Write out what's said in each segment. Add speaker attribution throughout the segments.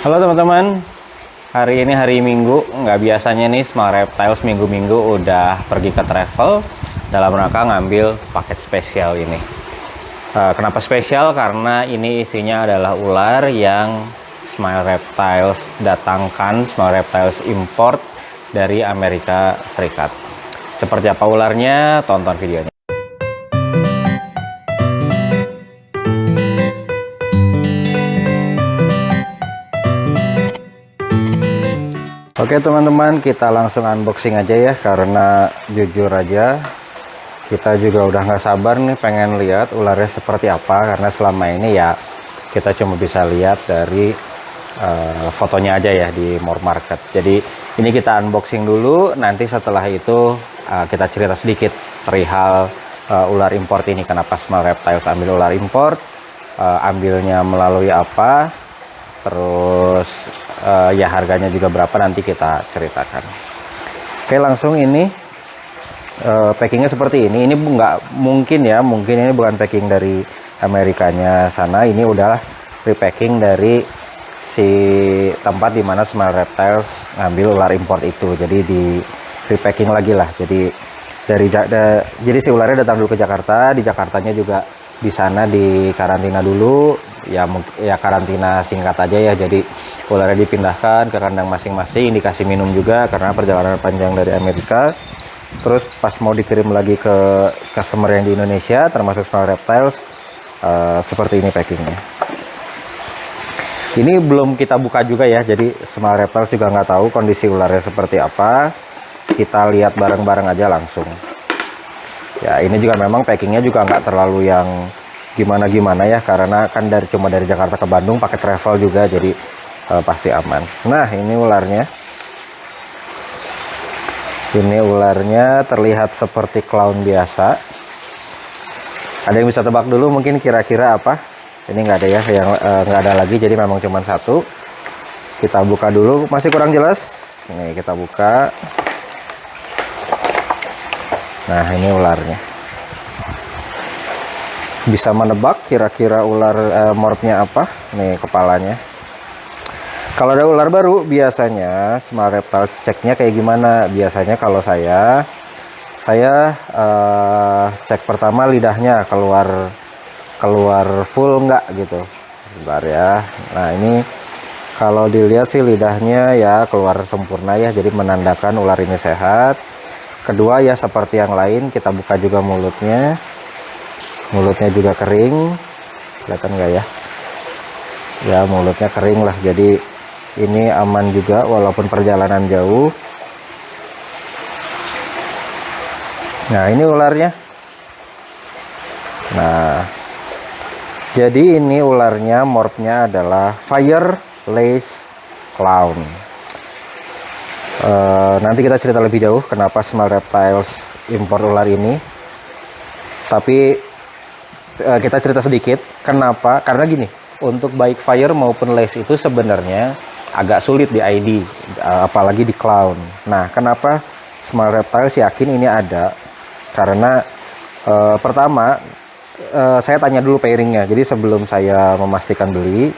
Speaker 1: Halo teman-teman, hari ini hari Minggu. Nggak biasanya nih Small Reptiles minggu-minggu udah pergi ke travel dalam rangka ngambil paket spesial ini. Kenapa spesial? Karena ini isinya adalah ular yang Small Reptiles datangkan, Small Reptiles import dari Amerika Serikat. Seperti apa ularnya? Tonton videonya. Oke teman-teman, kita langsung unboxing aja ya, karena jujur aja kita juga udah nggak sabar nih pengen lihat ularnya seperti apa, karena selama ini ya kita cuma bisa lihat dari fotonya aja ya di More Market. Jadi ini kita unboxing dulu, nanti setelah itu kita cerita sedikit perihal ular import ini. Kenapa Small Reptiles ambil ular import, ambilnya melalui apa, terus ya harganya juga berapa, nanti kita ceritakan. Oke, langsung ini packingnya seperti ini. Ini nggak mungkin ya, mungkin ini bukan packing dari Amerikanya sana. Ini udah repacking dari si tempat dimana Small Reptiles ngambil ular import itu. Jadi di repacking lagi lah. Jadi jadi si ularnya datang dulu ke Jakarta. Di Jakartanya juga di sana di karantina dulu. Ya karantina singkat aja ya. Jadi ularnya dipindahkan ke kandang masing-masing, dikasih minum juga karena perjalanan panjang dari Amerika. Terus pas mau dikirim lagi ke customer yang di Indonesia, termasuk Small Reptiles, seperti ini packingnya. Ini belum kita buka juga ya, jadi Small Reptiles juga nggak tahu kondisi ularnya seperti apa. Kita lihat bareng-bareng aja langsung. Ya ini juga memang packingnya juga nggak terlalu yang gimana-gimana ya, karena kan cuma dari Jakarta ke Bandung pakai travel juga, jadi pasti aman. Nah ini ularnya. Ini ularnya terlihat seperti clown biasa. Ada yang bisa tebak dulu mungkin kira-kira apa? Ini nggak ada ya, yang nggak ada lagi, jadi memang cuma satu. Kita buka dulu, masih kurang jelas. Ini kita buka. Nah ini ularnya. Bisa menebak kira-kira ular morphnya apa? Nih kepalanya. Kalau ada ular baru, biasanya Small Reptiles ceknya kayak gimana? Biasanya kalau saya cek pertama lidahnya keluar full nggak gitu. Bentar ya. Nah ini kalau dilihat sih lidahnya ya keluar sempurna ya, jadi menandakan ular ini sehat. Kedua ya seperti yang lain, kita buka juga mulutnya. Mulutnya juga kering, kelihatan nggak ya? Ya mulutnya kering lah, jadi ini aman juga walaupun perjalanan jauh. Nah ini ularnya. Nah jadi ini ularnya, morphnya adalah Firelace Clown. Nanti kita cerita lebih jauh kenapa Small Reptiles impor ular ini. Tapi kita cerita sedikit kenapa, karena gini, untuk baik Fire maupun Lace itu sebenarnya agak sulit di ID, apalagi di Clown. Nah kenapa Small Reptiles yakin ini ada, karena pertama saya tanya dulu pairingnya. Jadi sebelum saya memastikan beli,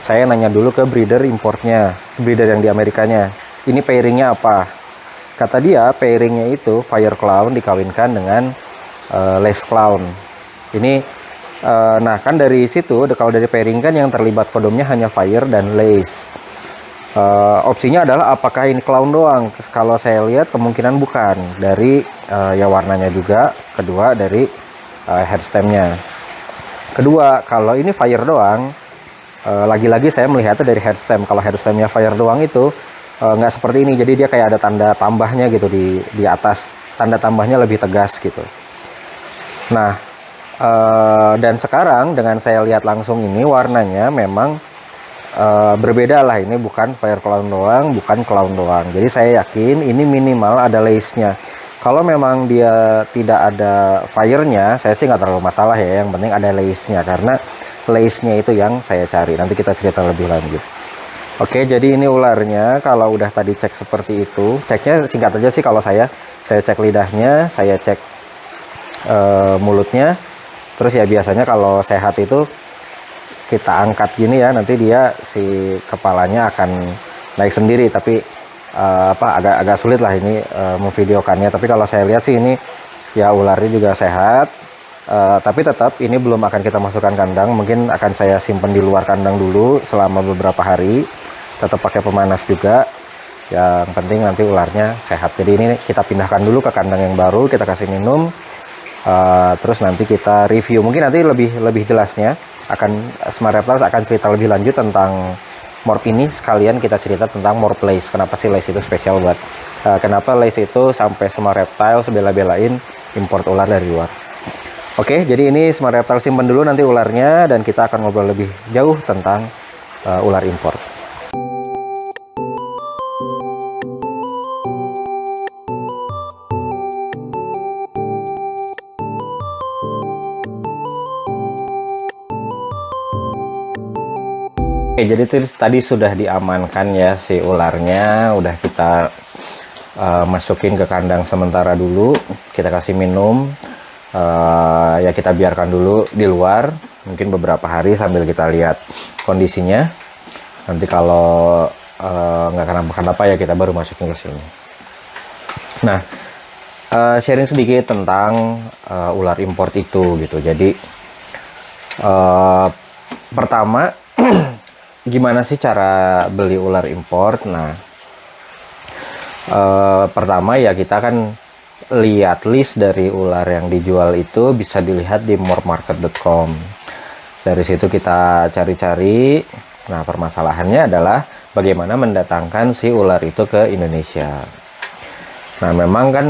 Speaker 1: saya nanya dulu ke breeder importnya, breeder yang di Amerikanya, ini pairingnya apa. Kata dia pairingnya itu Fire Clown dikawinkan dengan Lace Clown. Ini nah kan dari situ, kalau dari pairing kan yang terlibat kodomnya hanya Fire dan Lace. Opsinya adalah apakah ini clown doang. Kalau saya lihat kemungkinan bukan, dari ya warnanya juga. Kedua dari headstemnya. Kedua kalau ini Fire doang, lagi-lagi saya melihatnya dari headstem. Kalau headstemnya Fire doang itu nggak seperti ini, jadi dia kayak ada tanda tambahnya gitu di atas. Tanda tambahnya lebih tegas gitu. Nah dan sekarang dengan saya lihat langsung ini warnanya memang berbeda lah. Ini bukan Fire Clown doang, bukan Clown doang. Jadi saya yakin ini minimal ada lace-nya. Kalau memang dia tidak ada Fire-nya, saya sih nggak terlalu masalah ya. Yang penting ada lace-nya, karena lace-nya itu yang saya cari. Nanti kita cerita lebih lanjut. Oke, jadi ini ularnya. Kalau udah tadi cek seperti itu, ceknya singkat aja sih. Kalau saya cek lidahnya, saya cek mulutnya. Terus ya biasanya kalau sehat itu kita angkat gini ya, nanti dia si kepalanya akan naik sendiri, tapi agak sulit lah ini memvideokannya. Tapi kalau saya lihat sih ini ya ularnya juga sehat. Tapi tetap ini belum akan kita masukkan kandang, mungkin akan saya simpan di luar kandang dulu selama beberapa hari, tetap pakai pemanas juga. Yang penting nanti ularnya sehat. Jadi ini kita pindahkan dulu ke kandang yang baru, kita kasih minum, terus nanti kita review. Mungkin nanti lebih jelasnya Smart Reptiles akan cerita lebih lanjut tentang morph ini, sekalian kita cerita tentang morph lace. Kenapa sih lace itu spesial buat kenapa lace itu sampai Smart Reptiles bela-belain import ular dari luar. Oke, jadi ini Smart Reptiles simpen dulu nanti ularnya, dan kita akan ngobrol lebih jauh tentang ular import. Oke, jadi tadi sudah diamankan ya si ularnya, udah kita masukin ke kandang sementara dulu, kita kasih minum, ya kita biarkan dulu di luar mungkin beberapa hari sambil kita lihat kondisinya. Nanti kalau nggak kenapa-kenapa ya kita baru masukin ke sini. Nah, sharing sedikit tentang ular import itu gitu. Jadi pertama gimana sih cara beli ular import? Nah, pertama ya kita kan lihat list dari ular yang dijual itu bisa dilihat di morphmarket.com. Dari situ kita cari-cari. Nah, permasalahannya adalah bagaimana mendatangkan si ular itu ke Indonesia. Nah, memang kan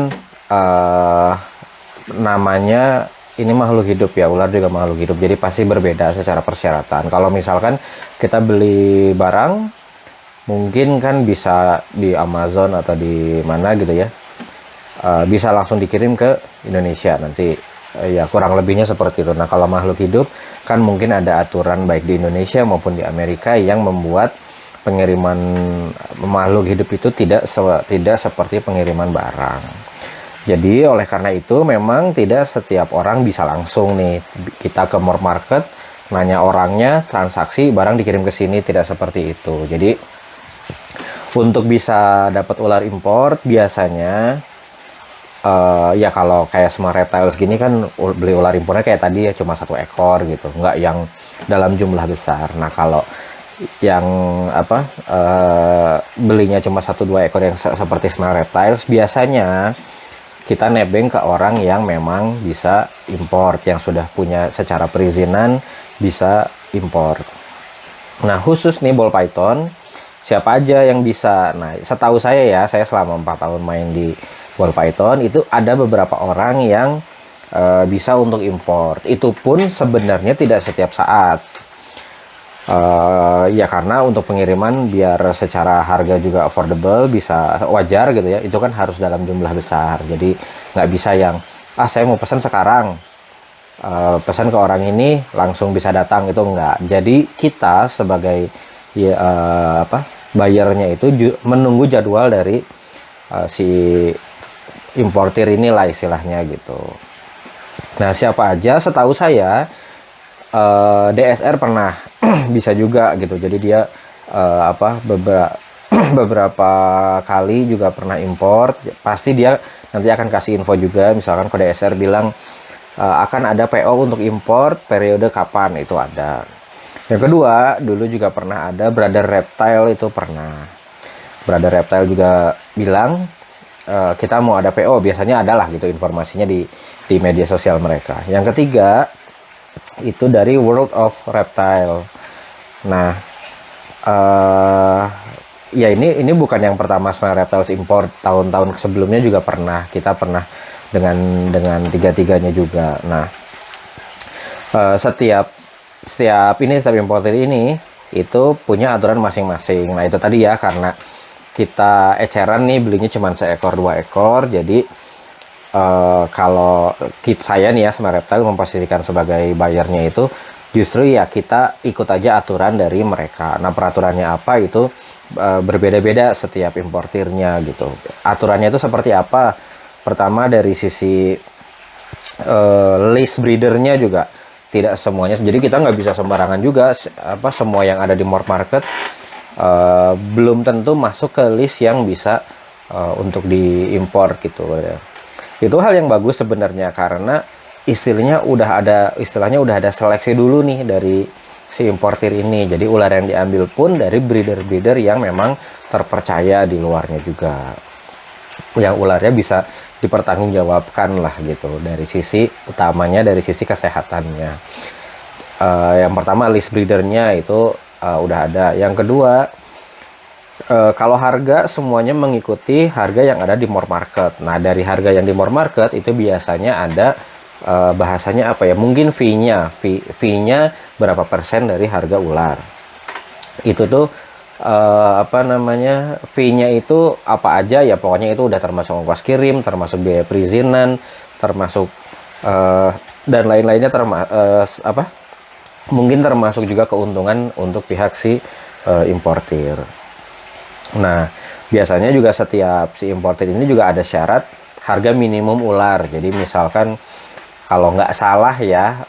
Speaker 1: namanya ini makhluk hidup ya, ular juga makhluk hidup, jadi pasti berbeda secara persyaratan. Kalau misalkan kita beli barang, mungkin kan bisa di Amazon atau di mana gitu ya, bisa langsung dikirim ke Indonesia nanti, ya kurang lebihnya seperti itu. Nah, kalau makhluk hidup kan mungkin ada aturan baik di Indonesia maupun di Amerika yang membuat pengiriman makhluk hidup itu tidak seperti pengiriman barang. Jadi oleh karena itu memang tidak setiap orang bisa langsung nih kita ke Morph Market nanya orangnya, transaksi, barang dikirim ke sini, tidak seperti itu. Jadi untuk bisa dapat ular import biasanya ya kalau kayak Smart Reptiles gini kan beli ular importnya kayak tadi ya cuma 1 ekor gitu, nggak yang dalam jumlah besar. Nah, kalau yang belinya cuma 1-2 ekor yang seperti Smart Reptiles, biasanya kita nebeng ke orang yang memang bisa import, yang sudah punya secara perizinan bisa import. Nah, khusus nih ball python, siapa aja yang bisa? Nah, setahu saya ya, saya selama 4 tahun main di ball python itu ada beberapa orang yang bisa untuk import. Itu pun sebenarnya tidak setiap saat. Ya karena untuk pengiriman biar secara harga juga affordable, bisa wajar gitu ya, itu kan harus dalam jumlah besar. Jadi nggak bisa yang saya mau pesan sekarang, pesan ke orang ini langsung bisa datang, itu enggak. Jadi kita sebagai bayarnya itu menunggu jadwal dari si importir inilah istilahnya gitu. Nah, siapa aja? Setahu saya DSR pernah bisa juga gitu. Jadi dia beberapa kali juga pernah import. Pasti dia nanti akan kasih info juga, misalkan kode DSR bilang akan ada PO untuk import periode kapan, itu ada. Yang kedua, dulu juga pernah ada Brother Reptile, itu pernah. Brother Reptile juga bilang kita mau ada PO, biasanya adalah gitu informasinya di media sosial mereka. Yang ketiga itu dari World of Reptile. Nah, ya ini bukan yang pertama Smart Reptiles import, tahun-tahun sebelumnya juga pernah, kita pernah dengan tiga-tiganya juga. Nah, setiap importer ini itu punya aturan masing-masing. Nah, itu tadi ya, karena kita eceran nih belinya cuma 1-2 ekor, jadi kalau saya nih ya Smart Reptile memposisikan sebagai bayarnya itu justru ya kita ikut aja aturan dari mereka. Nah, peraturannya apa itu berbeda-beda setiap importirnya gitu. Aturannya itu seperti apa? Pertama dari sisi list breedernya juga tidak semuanya. Jadi kita nggak bisa sembarangan juga semua yang ada di More Market belum tentu masuk ke list yang bisa untuk diimpor gitu ya. Itu hal yang bagus sebenarnya, karena istilahnya udah ada seleksi dulu nih dari si importir ini. Jadi ular yang diambil pun dari breeder-breeder yang memang terpercaya di luarnya juga, yang ularnya bisa dipertanggungjawabkan lah gitu dari sisi utamanya, dari sisi kesehatannya. Yang pertama list breedernya itu udah ada. Yang kedua, kalau harga semuanya mengikuti harga yang ada di More Market. Nah, dari harga yang di More Market itu biasanya ada bahasanya apa ya? Mungkin fee-nya berapa persen dari harga ular. Itu tuh fee-nya itu apa aja ya, pokoknya itu udah termasuk ongkos kirim, termasuk biaya perizinan, termasuk dan lain-lainnya, mungkin termasuk juga keuntungan untuk pihak si importir. Nah, biasanya juga setiap si importir ini juga ada syarat harga minimum ular. Jadi misalkan kalau nggak salah ya,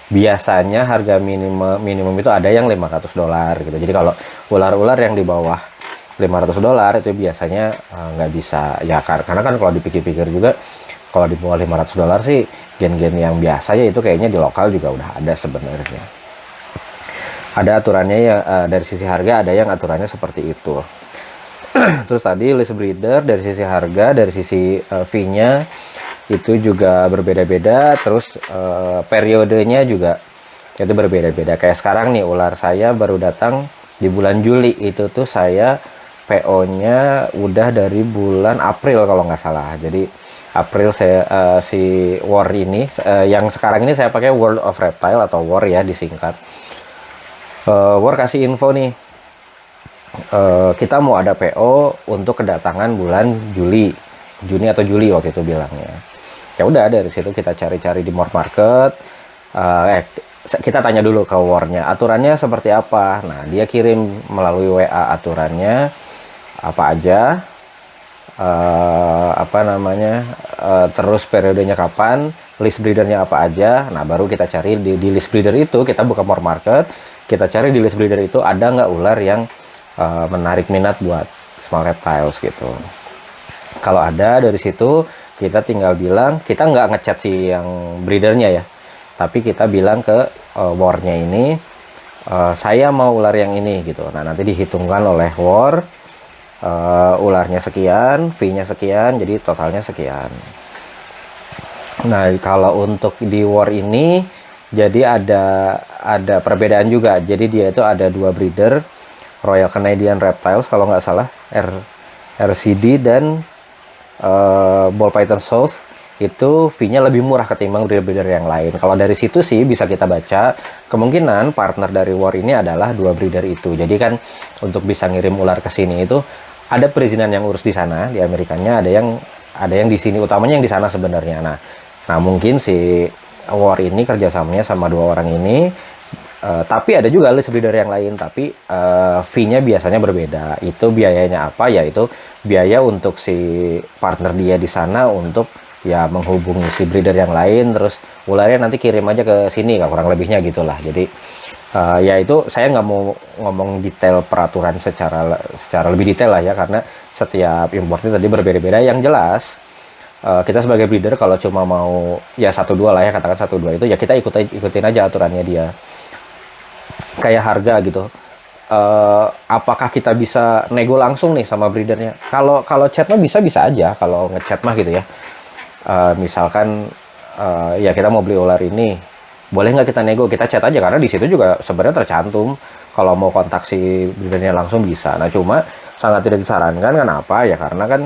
Speaker 1: biasanya harga minimum itu ada yang $500 gitu. Jadi kalau ular-ular yang di bawah $500 itu biasanya nggak bisa ya, karena kan kalau dipikir-pikir juga, kalau di bawah $500 sih gen-gen yang biasa ya itu kayaknya di lokal juga udah ada sebenarnya. Ada aturannya ya, dari sisi harga ada yang aturannya seperti itu. Terus tadi list breeder dari sisi harga, dari sisi fee-nya itu juga berbeda-beda. Terus periodenya juga itu berbeda-beda. Kayak sekarang nih, ular saya baru datang di bulan Juli, itu tuh saya PO-nya udah dari bulan April kalau nggak salah. Jadi April saya si War ini yang sekarang ini saya pakai World of Reptile atau War ya disingkat. War kasih info nih, kita mau ada PO untuk kedatangan bulan Juni atau Juli waktu itu bilangnya. Ya udah, dari situ kita cari-cari di More Market. Kita tanya dulu ke War-nya aturannya seperti apa. Nah, dia kirim melalui WA aturannya apa aja, terus periodenya kapan, list breedernya apa aja. Nah, baru kita cari di list breeder itu, kita buka More Market, kita cari di list breeder itu ada nggak ular yang menarik minat buat small reptiles gitu. Kalau ada, dari situ kita tinggal bilang, kita nggak ngechat si yang breedernya ya, tapi kita bilang ke War-nya ini, saya mau ular yang ini gitu. Nah, nanti dihitungkan oleh War, ularnya sekian, fee-nya sekian, jadi totalnya sekian. Nah, kalau untuk di War ini jadi ada perbedaan juga. Jadi dia itu ada 2 breeder, Royal Canadian Reptiles kalau nggak salah, RCD dan Ball Python South. Itu fee-nya lebih murah ketimbang breeder yang lain. Kalau dari situ sih bisa kita baca kemungkinan partner dari War ini adalah 2 breeder itu. Jadi kan untuk bisa ngirim ular ke sini itu ada perizinan yang urus di sana, di Amerikanya ada yang di sini, utamanya yang di sana sebenarnya. Nah mungkin si War ini kerjasamanya sama 2 orang ini, tapi ada juga list breeder yang lain, tapi fee-nya biasanya berbeda. Itu biayanya apa? Yaitu biaya untuk si partner dia di sana untuk ya menghubungi si breeder yang lain, terus ularnya nanti kirim aja ke sini, kurang lebihnya gitulah. Jadi ya itu saya nggak mau ngomong detail peraturan secara lebih detail lah ya, karena setiap importer tadi berbeda-beda. Yang jelas kita sebagai breeder kalau cuma mau ya 1-2 lah ya, katakan 1-2 itu ya kita ikutin aja aturannya dia. Kayak harga gitu, apakah kita bisa nego langsung nih sama breedernya? Kalau chat mah bisa aja, kalau ngechat mah gitu ya. Misalkan ya kita mau beli ular ini, boleh nggak kita nego? Kita chat aja, karena di situ juga sebenarnya tercantum kalau mau kontak si breedernya langsung bisa. Nah, cuma sangat tidak disarankan. Kenapa ya? Karena kan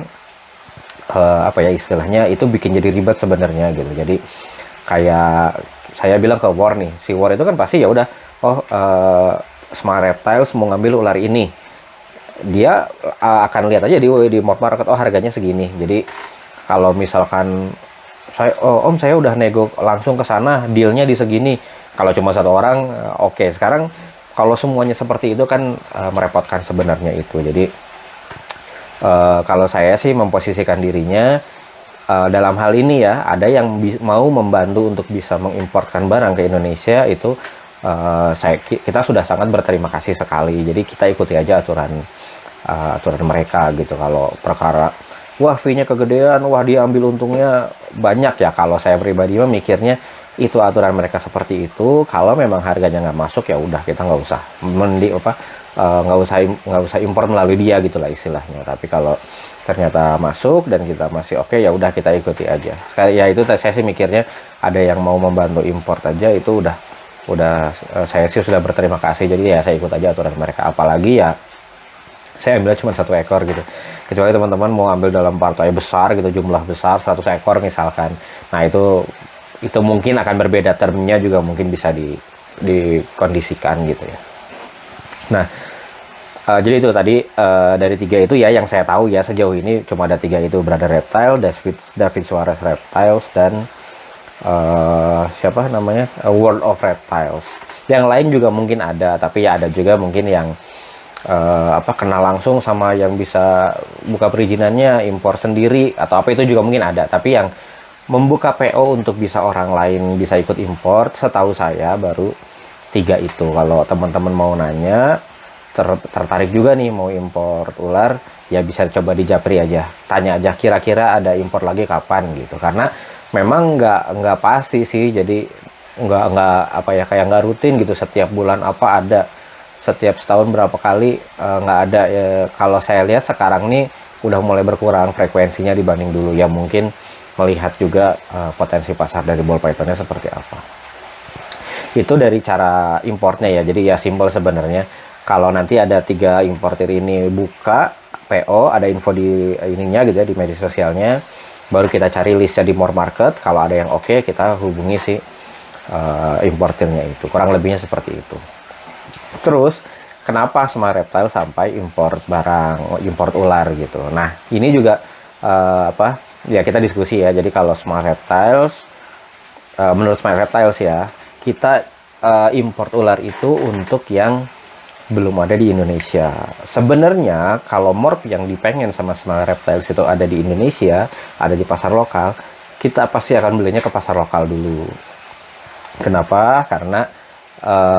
Speaker 1: istilahnya itu bikin jadi ribet sebenarnya gitu. Jadi kayak saya bilang ke War nih, si War itu kan pasti ya udah, Smart Reptiles mau ngambil ular ini, dia akan lihat aja di More Market, harganya segini. Jadi kalau misalkan saya udah nego langsung ke sana, dealnya di segini. Kalau cuma 1 orang, oke. Sekarang kalau semuanya seperti itu kan merepotkan sebenarnya itu. Jadi kalau saya sih memposisikan dirinya, dalam hal ini ya, ada yang mau membantu untuk bisa mengimportkan barang ke Indonesia itu, kita sudah sangat berterima kasih sekali. Jadi kita ikuti aja aturan mereka gitu. Kalau perkara wah fee-nya kegedean, wah dia ambil untungnya banyak ya, kalau saya pribadi mah mikirnya itu aturan mereka seperti itu. Kalau memang harganya nggak masuk ya udah, kita nggak usah nggak usah impor melalui dia gitulah istilahnya. Tapi kalau ternyata masuk dan kita masih oke, ya udah kita ikuti aja. Sekali ya itu saya sih mikirnya, ada yang mau membantu import aja itu udah saya sih sudah berterima kasih. Jadi ya saya ikut aja aturan mereka. Apalagi ya saya ambil cuma 1 ekor gitu. Kecuali teman-teman mau ambil dalam partai besar gitu, jumlah besar 100 ekor misalkan. Nah itu mungkin akan berbeda, termnya juga mungkin bisa dikondisikan gitu ya. Nah, jadi itu tadi dari 3 itu ya yang saya tahu ya sejauh ini, cuma ada 3 itu, Brother Reptile, David Suarez Reptiles, dan siapa namanya, World of Reptiles. Yang lain juga mungkin ada, tapi ya ada juga mungkin yang kenal langsung sama yang bisa buka perizinannya, impor sendiri atau apa, itu juga mungkin ada. Tapi yang membuka PO untuk bisa orang lain bisa ikut import, setahu saya baru 3 itu. Kalau teman-teman mau nanya, tertarik juga nih mau import ular, ya bisa coba di Japri aja, tanya aja kira-kira ada import lagi kapan gitu. Karena memang nggak pasti sih, jadi nggak kayak nggak rutin gitu, setiap bulan apa ada, setiap setahun berapa kali nggak ada ya. Kalau saya lihat sekarang nih udah mulai berkurang frekuensinya dibanding dulu ya, mungkin melihat juga potensi pasar dari ball pythonnya seperti apa. Itu dari cara importnya ya. Jadi ya simpel sebenarnya. Kalau nanti ada 3 importer ini buka PO, ada info di ininya gitu ya, di media sosialnya, baru kita cari listnya di More Market. Kalau ada yang oke, kita hubungi si importernya itu. Kurang lebihnya seperti itu. Terus kenapa Smart Reptile sampai import import ular gitu. Nah ini juga ya kita diskusi ya. Jadi kalau Smart Reptiles, menurut Smart Reptiles ya, kita import ular itu untuk yang belum ada di Indonesia. Sebenarnya kalau morph yang dipengen sama Smart Reptiles itu ada di Indonesia, ada di pasar lokal, kita pasti akan belinya ke pasar lokal dulu. Kenapa? Karena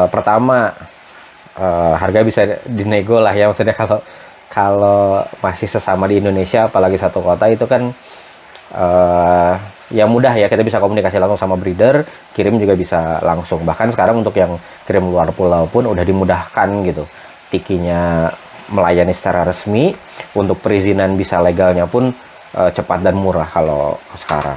Speaker 1: pertama harga bisa dinego lah ya, maksudnya kalau masih sesama di Indonesia, apalagi satu kota, itu kan ya mudah ya, kita bisa komunikasi langsung sama breeder, kirim juga bisa langsung. Bahkan sekarang untuk yang kirim luar pulau pun udah dimudahkan gitu, tikinya melayani secara resmi. Untuk perizinan bisa legalnya pun cepat dan murah kalau sekarang.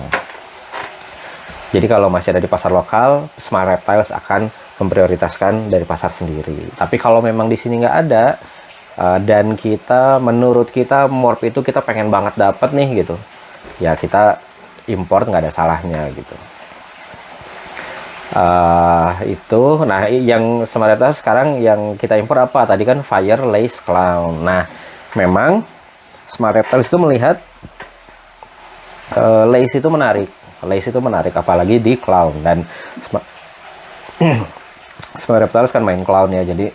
Speaker 1: Jadi kalau masih ada di pasar lokal, Smart Reptiles akan memprioritaskan dari pasar sendiri. Tapi kalau memang di sini nggak ada, dan menurut kita morph itu kita pengen banget dapat nih gitu, ya kita import, nggak ada salahnya gitu. Itu nah yang Smart Reptiles sekarang yang kita impor apa tadi kan, Fire Lace Clown. Nah memang Smart Reptiles itu melihat lace itu menarik, apalagi di clown. Dan Smart Reptiles kan main clown ya, jadi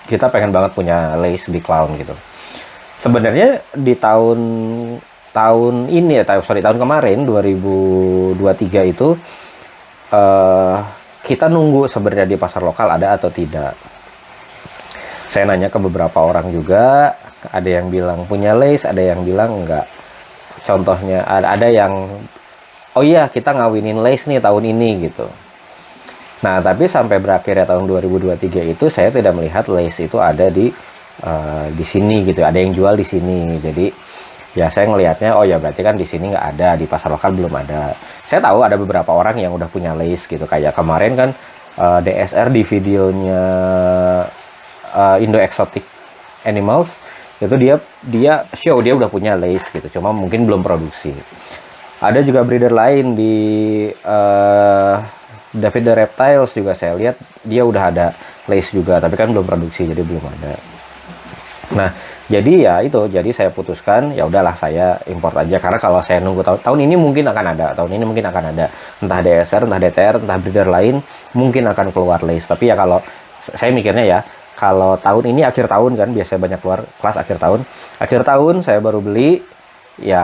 Speaker 1: kita pengen banget punya lace di clown gitu. Sebenarnya di tahun kemarin 2023 itu kita nunggu sebenarnya di pasar lokal ada atau tidak. Saya nanya ke beberapa orang juga, ada yang bilang punya lace, ada yang bilang enggak. Contohnya ada yang oh iya kita ngawinin lace nih tahun ini gitu. Nah tapi sampai berakhirnya tahun 2023 itu saya tidak melihat lace itu ada di sini gitu, ada yang jual di sini. Jadi ya saya ngelihatnya oh ya berarti kan di sini nggak ada, di pasar lokal belum ada. Saya tahu ada beberapa orang yang udah punya lace gitu, kayak kemarin kan DSR di videonya Indo Exotic Animals itu dia show dia udah punya lace gitu, cuma mungkin belum produksi. Ada juga breeder lain di David the Reptiles juga, saya lihat dia udah ada lace juga, tapi kan belum produksi jadi belum ada. Nah jadi ya itu, jadi saya putuskan ya udahlah saya import aja, karena kalau saya nunggu tahun ini mungkin akan ada, entah DSR, entah DTR, entah breeder lain mungkin akan keluar lace. Tapi ya kalau saya mikirnya ya, kalau tahun ini akhir tahun kan biasanya banyak keluar kelas akhir tahun saya baru beli ya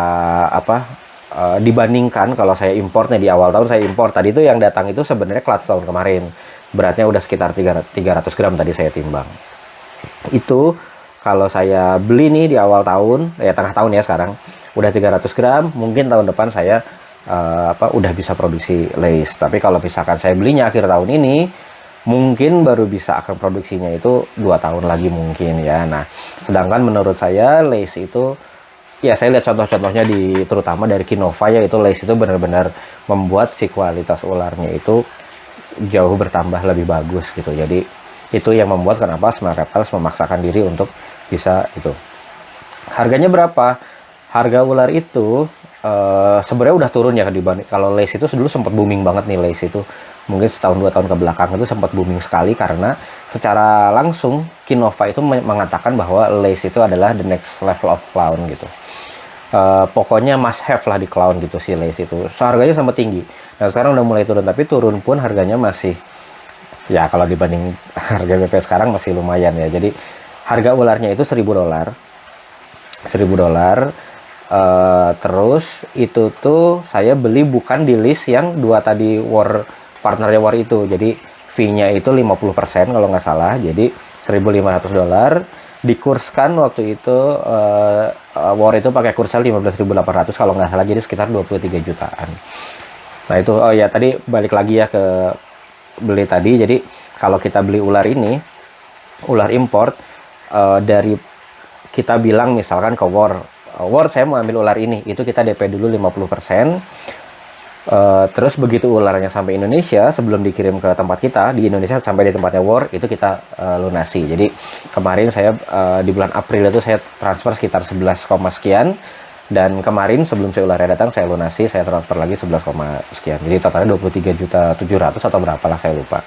Speaker 1: dibandingkan kalau saya importnya di awal tahun, saya impor tadi itu yang datang itu sebenarnya clutch tahun kemarin, beratnya udah sekitar 300 gram tadi saya timbang. Itu kalau saya beli nih di awal tahun, ya tengah tahun ya sekarang, udah 300 gram, mungkin tahun depan saya udah bisa produksi lace. Tapi kalau misalkan saya belinya akhir tahun ini, mungkin baru bisa akan produksinya itu 2 tahun lagi mungkin ya. Nah, sedangkan menurut saya lace itu, ya saya lihat contoh-contohnya terutama dari Kinova ya, itu lace itu benar-benar membuat si kualitas ularnya itu jauh bertambah lebih bagus gitu. Jadi itu yang membuat kenapa Smile Reptiles memaksakan diri untuk bisa itu. Harganya berapa? Harga ular itu sebenarnya udah turun ya dibanding kalau lace itu dulu sempat booming banget nih. Lace itu mungkin setahun 2 tahun ke belakang itu sempat booming sekali karena secara langsung Kinova itu mengatakan bahwa lace itu adalah the next level of clown gitu. Pokoknya must have lah di clown gitu si lace itu. So, harganya sempat tinggi. Nah sekarang udah mulai turun, tapi turun pun harganya masih, ya kalau dibanding harga BP sekarang masih lumayan ya. Jadi harga ularnya itu $1.000. Terus itu tuh saya beli bukan di list yang 2 tadi partnernya war itu. Jadi fee-nya itu 50% kalau nggak salah. Jadi $1.500 dikurskan waktu itu, war itu pakai kursal 15.800 kalau nggak salah, jadi sekitar 23 jutaan. Nah itu, oh ya tadi balik lagi ya ke beli tadi. Jadi kalau kita beli ular ini, ular import, dari kita bilang misalkan ke war saya mau ambil ular ini, itu kita DP dulu 50%. Terus begitu ularnya sampai Indonesia, sebelum dikirim ke tempat kita di Indonesia sampai di tempatnya war, itu kita lunasi. Jadi kemarin saya di bulan April itu saya transfer sekitar 11, sekian, dan kemarin sebelum si ularnya datang saya lunasi, saya transfer lagi 11, sekian. Jadi totalnya 23.700.000 atau berapa lah, saya lupa.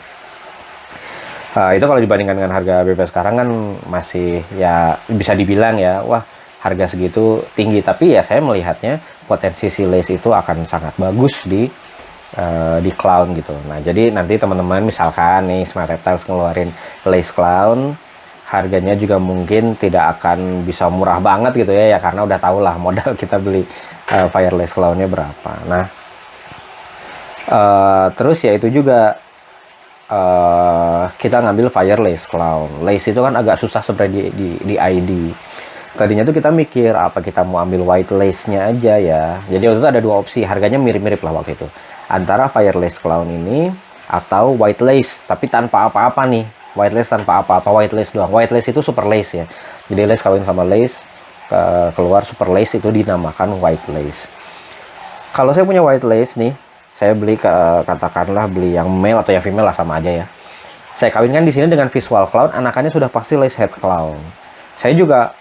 Speaker 1: Itu kalau dibandingkan dengan harga BP sekarang kan masih ya bisa dibilang ya, wah harga segitu tinggi. Tapi ya saya melihatnya potensi si lace itu akan sangat bagus di clown gitu. Nah jadi nanti teman-teman misalkan nih Smile Reptiles ngeluarin lace clown, harganya juga mungkin tidak akan bisa murah banget gitu ya, karena udah tau lah modal kita beli fire lace clownnya berapa. Nah terus ya itu juga kita ngambil fire lace clown. Lace itu kan agak susah sebenarnya di ID. Tadinya tuh kita mikir apa kita mau ambil white lace-nya aja ya. Jadi waktu itu ada 2 opsi, harganya mirip-mirip lah waktu itu. Antara fire lace clown ini atau white lace tapi tanpa apa-apa nih. White lace tanpa apa, atau white lace doang. White lace itu super lace ya. Jadi lace kawin sama lace, keluar super lace, itu dinamakan white lace. Kalau saya punya white lace nih, saya beli katakanlah beli yang male atau yang female lah, sama aja ya. Saya kawinkan di sini dengan visual clown, anakannya sudah pasti lace head clown. Saya juga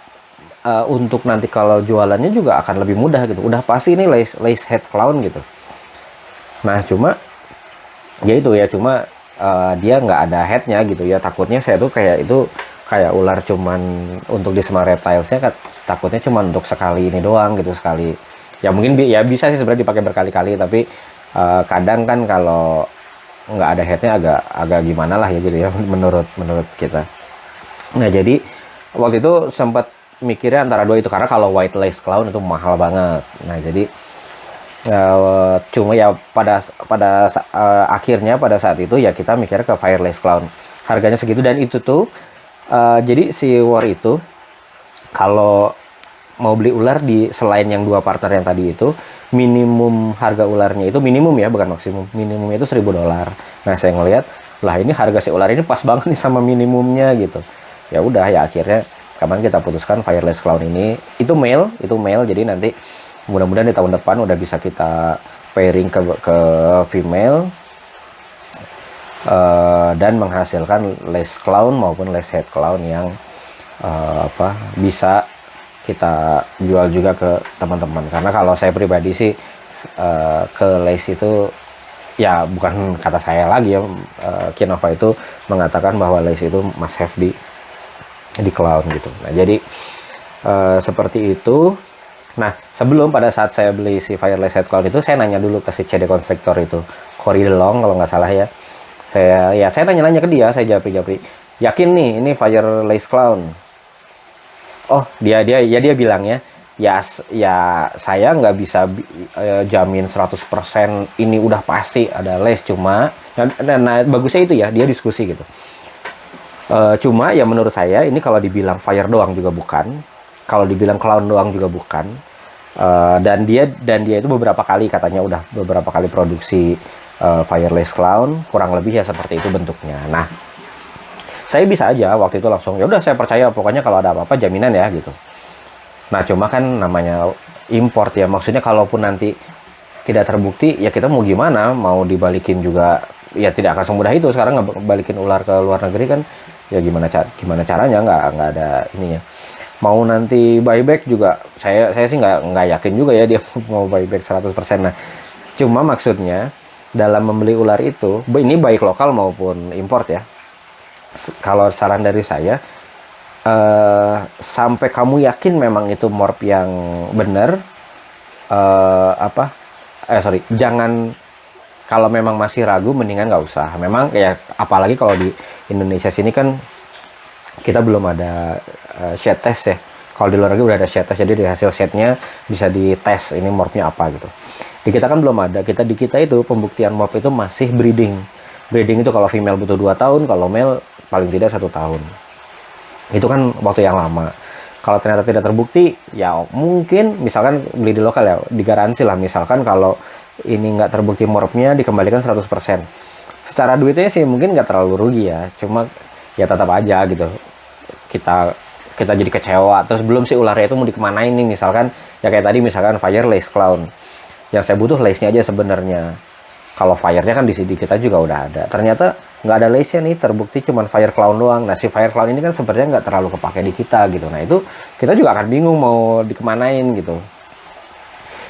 Speaker 1: untuk nanti kalau jualannya juga akan lebih mudah gitu. Udah pasti ini lace head clown gitu. Nah cuma ya itu ya, cuma dia nggak ada headnya gitu ya. Takutnya saya tuh kayak ular cuman untuk di Smile Reptilesnya, takutnya cuman untuk sekali ini doang gitu, sekali. Ya mungkin ya bisa sih sebenarnya dipakai berkali-kali, tapi kadang kan kalau nggak ada headnya agak gimana lah ya gitu ya menurut kita. Nah jadi waktu itu sempat mikirnya antara 2 itu, karena kalau white lace clown itu mahal banget. Nah jadi cuma ya akhirnya pada saat itu ya kita mikirnya ke fire lace clown, harganya segitu. Dan itu tuh jadi si war itu kalau mau beli ular selain yang 2 partner yang tadi itu, minimum harga ularnya itu, minimum ya bukan maksimum, minimumnya itu $1.000. Nah saya ngelihat lah ini harga si ular ini pas banget nih sama minimumnya gitu. Ya udah ya akhirnya kemarin kita putuskan fire lace clown ini, itu male, jadi nanti mudah-mudahan di tahun depan udah bisa kita pairing ke female, dan menghasilkan lace clown maupun lace head clown yang bisa kita jual juga ke teman-teman. Karena kalau saya pribadi sih ke lace itu ya bukan kata saya lagi ya, Kinova itu mengatakan bahwa lace itu must have di clown gitu. Nah jadi seperti itu. Nah sebelum pada saat saya beli si fire lace head clown itu, saya nanya dulu ke si CD Constrictor itu, Cory DeLong kalau nggak salah ya. Saya nanya-nanya ke dia, saya japri yakin nih ini fire lace clown. Oh dia bilang ya ya saya nggak bisa jamin 100% ini udah pasti ada lace. Cuma nah, bagusnya itu ya, dia diskusi gitu. Cuma ya menurut saya ini kalau dibilang fire doang juga bukan, kalau dibilang clown doang juga bukan. Dan dia itu beberapa kali katanya udah beberapa kali produksi fireless clown, kurang lebih ya seperti itu bentuknya. Nah, saya bisa aja waktu itu langsung ya udah saya percaya, pokoknya kalau ada apa-apa jaminan ya gitu. Nah, cuma kan namanya import ya, maksudnya kalaupun nanti tidak terbukti ya kita mau gimana, mau dibalikin juga ya tidak akan semudah itu. Sekarang ngebalikin ular ke luar negeri kan ya gimana caranya, nggak ada ininya. Mau nanti buyback juga saya sih nggak yakin juga ya dia mau buyback 100%. Nah, cuma maksudnya dalam membeli ular itu, ini baik lokal maupun import ya, kalau saran dari saya, sampai kamu yakin memang itu morp yang benar, jangan, kalau memang masih ragu mendingan nggak usah. Memang ya apalagi kalau di Indonesia sini kan kita belum ada shed test ya. Kalau di luar negeri udah ada shed test, jadi dari hasil shednya bisa dites ini morpnya apa gitu. Di kita kan belum ada. Di kita itu pembuktian morp itu masih breeding. Breeding itu kalau female butuh 2 tahun, kalau male paling tidak 1 tahun. Itu kan waktu yang lama. Kalau ternyata tidak terbukti, ya mungkin misalkan beli di lokal ya, digaransi lah misalkan kalau ini nggak terbukti morpnya dikembalikan 100%. Secara duitnya sih mungkin nggak terlalu rugi ya, cuma ya tetap aja gitu. Kita jadi kecewa. Terus belum sih ularnya itu mau dikemanain nih, misalkan ya kayak tadi misalkan fire lace clown. Yang saya butuh lace-nya aja sebenarnya. Kalau fire-nya kan di CD kita juga udah ada. Ternyata nggak ada lace-nya nih, terbukti cuman fire clown doang. Nah, si fire clown ini kan sebenarnya nggak terlalu kepake di kita gitu. Nah, itu kita juga akan bingung mau dikemanain gitu.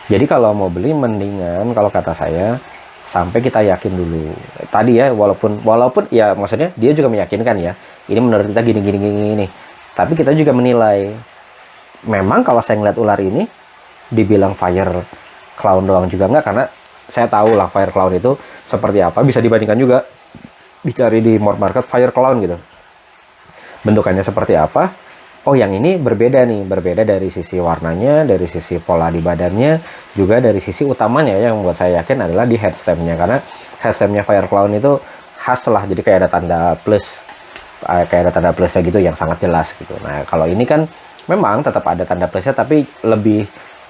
Speaker 1: Jadi kalau mau beli mendingan kalau kata saya sampai kita yakin dulu. Tadi ya walaupun ya maksudnya dia juga meyakinkan ya. Ini menurut kita gini. Tapi kita juga menilai. Memang kalau saya ngeliat ular ini dibilang fire clown doang juga enggak, karena saya tahu lah fire clown itu seperti apa, bisa dibandingkan juga dicari di morp market fire clown gitu. Bentukannya seperti apa? Oh, yang ini berbeda nih, berbeda dari sisi warnanya, dari sisi pola di badannya, juga dari sisi utamanya yang buat saya yakin adalah di headstemnya, karena headstemnya fire clown itu khas lah, jadi kayak ada tanda plus, kayak ada tanda plusnya gitu yang sangat jelas gitu. Nah, kalau ini kan memang tetap ada tanda plusnya tapi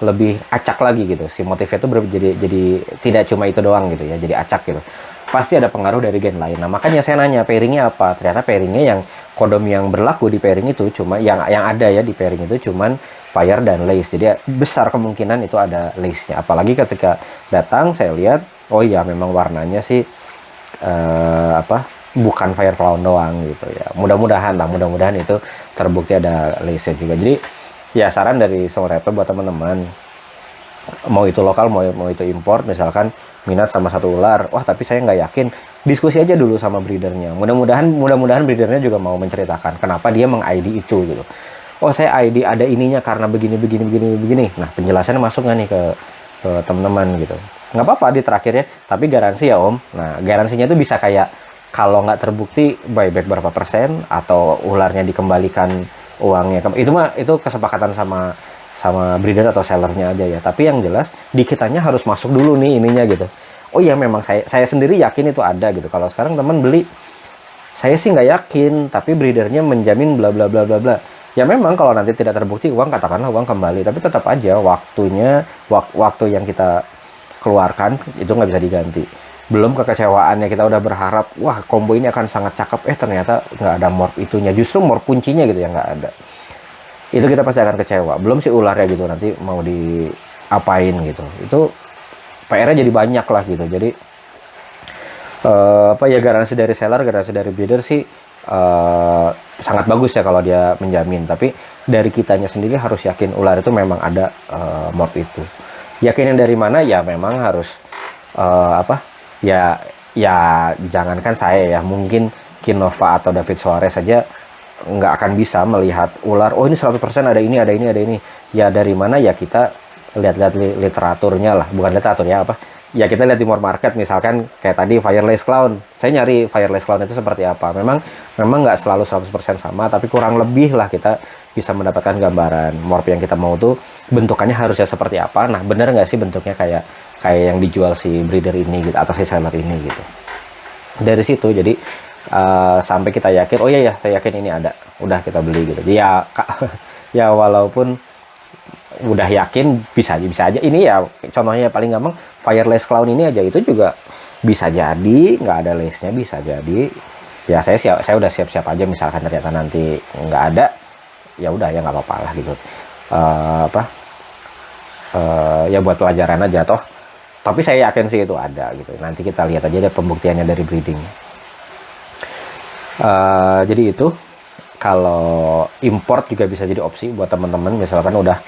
Speaker 1: lebih acak lagi gitu. Si motifnya itu jadi tidak cuma itu doang gitu ya, jadi acak gitu. Pasti ada pengaruh dari gen lain. Nah, makanya saya nanya pairingnya apa. Ternyata pairingnya yang kodom yang berlaku di pairing itu cuma yang ada ya di pairing itu cuman fire dan lace. Jadi besar kemungkinan itu ada lace-nya. Apalagi ketika datang saya lihat, oh iya memang warnanya sih bukan fire clown doang gitu ya. Mudah-mudahan itu terbukti ada lace-nya juga. Jadi ya saran dari Soul Reptile buat teman-teman, mau itu lokal mau itu import, misalkan minat sama satu ular, wah tapi saya nggak yakin, diskusi aja dulu sama breedernya. Mudah-mudahan breedernya juga mau menceritakan kenapa dia meng-ID itu gitu. Oh, saya ID ada ininya karena begini. Nah, penjelasannya masuk nggak nih ke teman-teman gitu. Nggak apa-apa di terakhirnya, tapi garansi ya Om. Nah, garansinya itu bisa kayak kalau nggak terbukti buyback berapa persen atau ularnya dikembalikan uangnya. Itu kesepakatan sama breeder atau sellernya aja ya. Tapi yang jelas di kitanya harus masuk dulu nih ininya gitu. Oh iya memang saya sendiri yakin itu ada gitu. Kalau sekarang teman beli, saya sih nggak yakin, tapi breedernya menjamin bla bla bla bla bla. Ya memang kalau nanti tidak terbukti uang, katakanlah uang kembali, tapi tetap aja waktu yang kita keluarkan itu nggak bisa diganti. Belum kekecewaannya, kita udah berharap wah combo ini akan sangat cakep, ternyata nggak ada morph itunya, justru morph kuncinya gitu yang nggak ada. Itu kita pasti akan kecewa. Belum si ularnya gitu nanti mau diapain gitu, itu PR-nya jadi banyak lah gitu. Jadi garansi dari seller, garansi dari breeder sih sangat bagus ya kalau dia menjamin. Tapi dari kitanya sendiri harus yakin ular itu memang ada morph itu. Yakin yang dari mana ya memang harus ya jangankan saya ya, mungkin Kinova atau David Suarez saja nggak akan bisa melihat ular, oh ini 100% ada ini. Ya dari mana ya, kita lihat-lihat literaturnya lah, bukan literatur ya ya kita lihat di morph market, misalkan kayak tadi fireless clown. Saya nyari fireless clown itu seperti apa. Memang nggak selalu 100% sama, tapi kurang lebih lah kita bisa mendapatkan gambaran morph yang kita mau tuh bentukannya harusnya seperti apa. Nah, bener nggak sih bentuknya kayak yang dijual si breeder ini gitu atau si seller ini gitu. Dari situ jadi sampai kita yakin, oh iya ya saya yakin ini ada, udah kita beli gitu. Ya ya walaupun udah yakin bisa aja ini ya contohnya paling gampang Fireless Clown ini aja, itu juga bisa jadi nggak ada lace-nya, bisa jadi ya saya udah siap-siap aja misalkan ternyata nanti nggak ada, ya udah ya nggak apa-apa lah gitu. Ya buat pelajaran aja toh, tapi saya yakin sih itu ada gitu. Nanti kita lihat aja deh pembuktiannya dari breeding. Jadi itu kalau import juga bisa jadi opsi buat teman-teman misalkan udah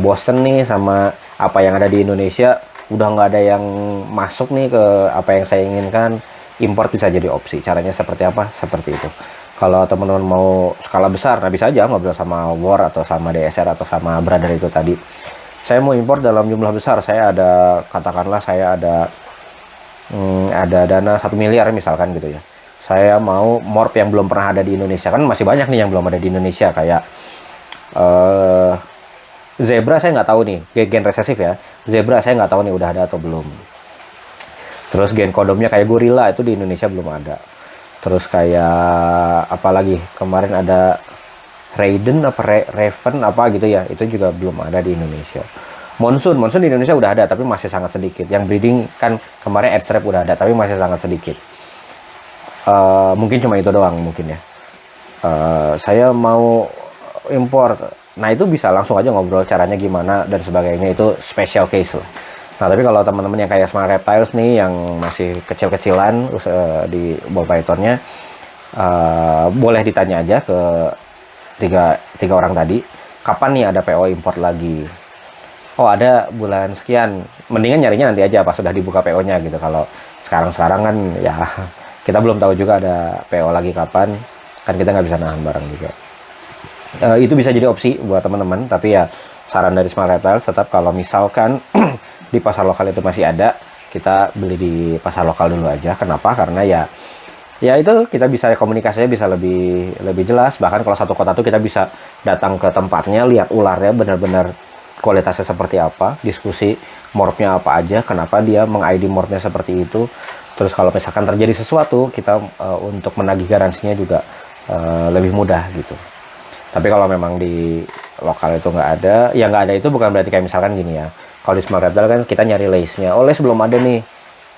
Speaker 1: bosen nih sama apa yang ada di Indonesia, udah nggak ada yang masuk nih ke apa yang saya inginkan, import bisa jadi opsi. Caranya seperti apa? Seperti itu. Kalau teman-teman mau skala besar, nah bisa aja ngobrol sama War atau sama DSR atau sama Brother itu tadi. Saya mau import dalam jumlah besar, saya ada, katakanlah saya ada dana 1 miliar misalkan gitu ya. Saya mau morph yang belum pernah ada di Indonesia, kan masih banyak nih yang belum ada di Indonesia, kayak zebra saya nggak tahu nih, gen resesif ya. Zebra saya nggak tahu nih udah ada atau belum. Terus gen kodomnya kayak gorila itu di Indonesia belum ada. Terus kayak apa lagi? Kemarin ada Raiden apa Raven apa gitu ya, itu juga belum ada di Indonesia. Monsoon di Indonesia udah ada tapi masih sangat sedikit. Yang breeding kan kemarin Edstrap udah ada tapi masih sangat sedikit. Mungkin cuma itu doang mungkin ya. Saya mau import, nah itu bisa langsung aja ngobrol caranya gimana dan sebagainya, itu special case lah. Nah tapi kalau teman-teman yang kayak Smart Reptiles nih yang masih kecil-kecilan di ball pythonnya, boleh ditanya aja ke tiga orang tadi, kapan nih ada PO import lagi. Oh ada bulan sekian, mendingan nyarinya nanti aja pas sudah dibuka PO-nya gitu. Kalau sekarang kan ya kita belum tahu juga ada PO lagi kapan, kan kita nggak bisa nahan barang juga. Itu bisa jadi opsi buat teman-teman, tapi ya saran dari Smart Reptiles tetap kalau misalkan di pasar lokal itu masih ada, kita beli di pasar lokal dulu aja. Kenapa? Karena ya itu kita bisa komunikasinya bisa lebih jelas. Bahkan kalau satu kota tuh kita bisa datang ke tempatnya, lihat ularnya benar-benar kualitasnya seperti apa, diskusi morphnya apa aja, kenapa dia meng-ID morphnya seperti itu. Terus kalau misalkan terjadi sesuatu, kita untuk menagih garansinya juga lebih mudah gitu. Tapi kalau memang di lokal itu nggak ada, ya nggak ada itu bukan berarti kayak misalkan gini ya. Kalau di Smart Reptile kan kita nyari lace-nya, oh lace belum ada nih.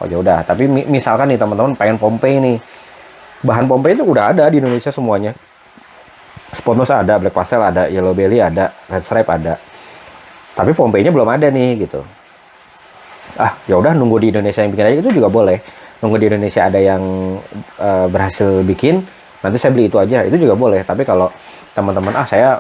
Speaker 1: Oh ya udah, tapi misalkan nih teman-teman pengen Pompei nih. Bahan Pompei itu udah ada di Indonesia semuanya. Spot nose ada, black pastel ada, yellow belly ada, red stripe ada. Tapi Pompei-nya belum ada nih gitu. Ya udah nunggu di Indonesia yang bikin aja, itu juga boleh. Nunggu di Indonesia ada yang berhasil bikin, nanti saya beli itu aja, itu juga boleh. Tapi kalau teman-teman saya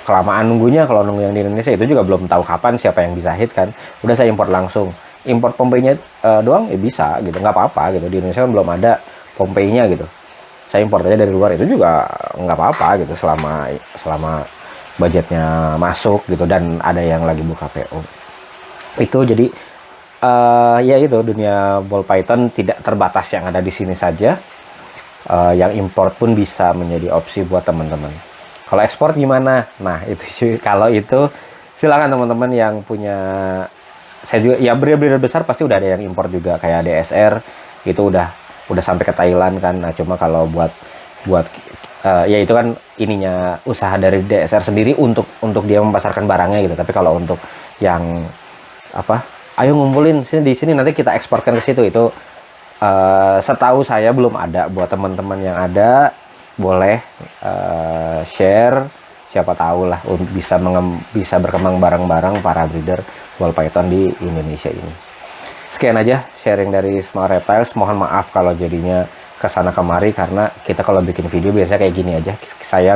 Speaker 1: kelamaan nunggunya, kalau nunggu yang di Indonesia itu juga belum tahu kapan siapa yang bisa hit kan, udah saya import langsung. Import Pompei-nya doang ya bisa gitu, nggak apa-apa gitu. Di Indonesia kan belum ada Pompei-nya gitu, saya import aja dari luar, itu juga nggak apa-apa gitu, selama budgetnya masuk gitu dan ada yang lagi buka PO. Itu jadi ya itu dunia ball python tidak terbatas yang ada di sini saja. Yang import pun bisa menjadi opsi buat teman-teman. Kalau ekspor gimana? Nah itu kalau itu silakan teman-teman yang punya, saya juga ya breeder besar pasti udah ada yang import juga, kayak DSR itu udah sampai ke Thailand kan. Nah cuma kalau buat ya itu kan ininya usaha dari DSR sendiri untuk dia memasarkan barangnya gitu. Tapi kalau untuk yang ayo ngumpulin di sini nanti kita eksporkan ke situ, itu setahu saya belum ada. Buat teman-teman yang ada boleh share, siapa tahu lah bisa berkembang bareng-bareng para breeder ball python di Indonesia ini. Sekian aja sharing dari Smart Reptiles. Mohon maaf kalau jadinya kesana kemari, karena kita kalau bikin video biasanya kayak gini aja. Saya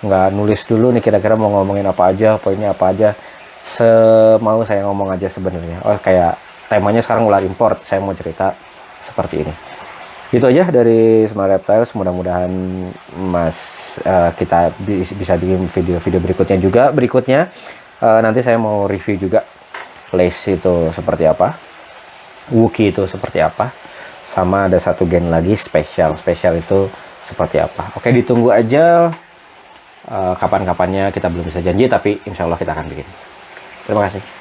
Speaker 1: nggak nulis dulu nih kira-kira mau ngomongin apa aja, poinnya apa aja. Semau saya ngomong aja sebenarnya. Kayak temanya sekarang ular import, saya mau cerita seperti ini. Itu aja dari Smart Reptiles. Mudah-mudahan kita bisa bikin video-video berikutnya juga. Nanti saya mau review juga lace itu seperti apa, Wookie itu seperti apa, sama ada satu gen lagi spesial itu seperti apa. Oke, ditunggu aja Kapan-kapannya kita belum bisa janji, tapi insya Allah kita akan bikin. Terima kasih.